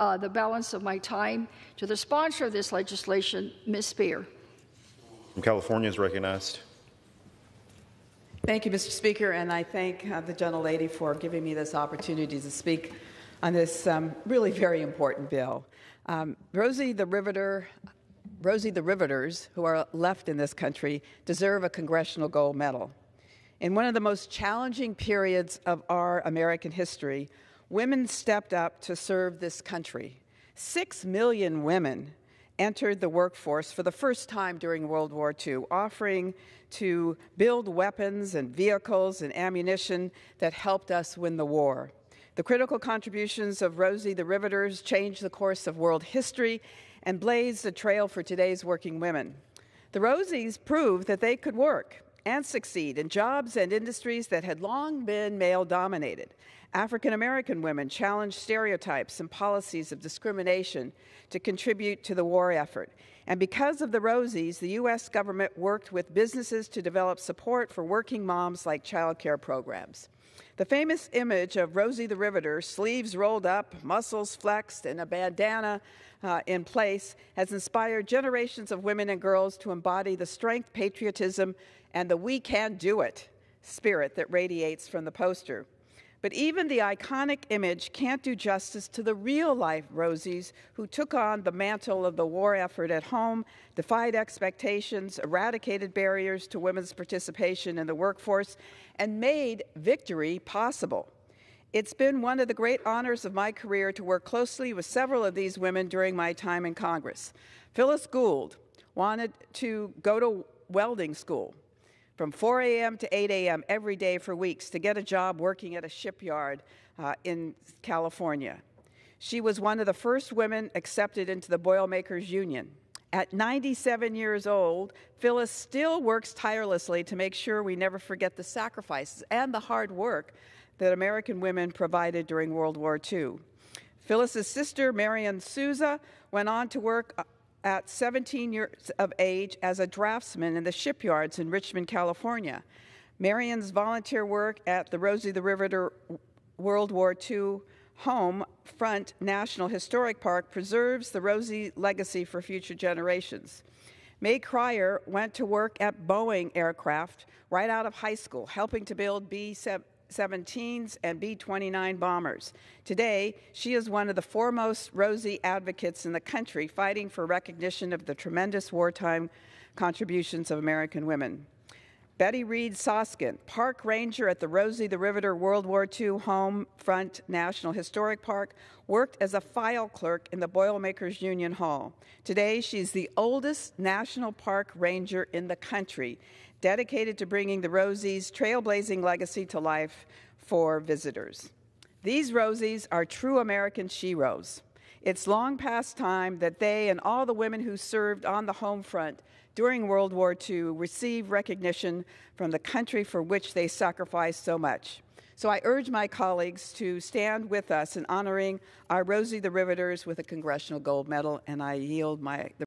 the balance of my time to the sponsor of this legislation, Ms. Spear. From California is recognized. Thank you, Mr. Speaker, and I thank the gentlelady for giving me this opportunity to speak on this really very important bill. Rosie the Riveters, who are left in this country, deserve a Congressional Gold Medal. In one of the most challenging periods of our American history, women stepped up to serve this country. 6 million women entered the workforce for the first time during World War II, offering to build weapons and vehicles and ammunition that helped us win the war. The critical contributions of Rosie the Riveters changed the course of world history and blazed a trail for today's working women. The Rosies proved that they could work and succeed in jobs and industries that had long been male-dominated. African American women challenged stereotypes and policies of discrimination to contribute to the war effort. And because of the Rosies, the U.S. government worked with businesses to develop support for working moms like child care programs. The famous image of Rosie the Riveter, sleeves rolled up, muscles flexed, and a bandana in place, has inspired generations of women and girls to embody the strength, patriotism, and the "we can do it" spirit that radiates from the poster. But even the iconic image can't do justice to the real-life Rosies who took on the mantle of the war effort at home, defied expectations, eradicated barriers to women's participation in the workforce, and made victory possible. It's been one of the great honors of my career to work closely with several of these women during my time in Congress. Phyllis Gould wanted to go to welding school from 4 a.m. to 8 a.m. every day for weeks to get a job working at a shipyard in California. She was one of the first women accepted into the Boilermakers Union. At 97 years old, Phyllis still works tirelessly to make sure we never forget the sacrifices and the hard work that American women provided during World War II. Phyllis's sister, Marion Souza, went on to work at 17 years of age as a draftsman in the shipyards in Richmond, California. Marion's volunteer work at the Rosie the Riveter World War II home front National Historic Park preserves the Rosie legacy for future generations. May Cryer went to work at Boeing Aircraft right out of high school, helping to build B-17s and B-29 bombers. Today, she is one of the foremost Rosie advocates in the country, fighting for recognition of the tremendous wartime contributions of American women. Betty Reed Soskin, park ranger at the Rosie the Riveter World War II home front National Historic Park, worked as a file clerk in the Boilermakers Union Hall. Today, she's the oldest national park ranger in the country, dedicated to bringing the Rosies' trailblazing legacy to life for visitors. These Rosies are true American sheroes. It's long past time that they and all the women who served on the home front during World War II receive recognition from the country for which they sacrificed so much. So I urge my colleagues to stand with us in honoring our Rosie the Riveters with a Congressional Gold Medal, and I yield the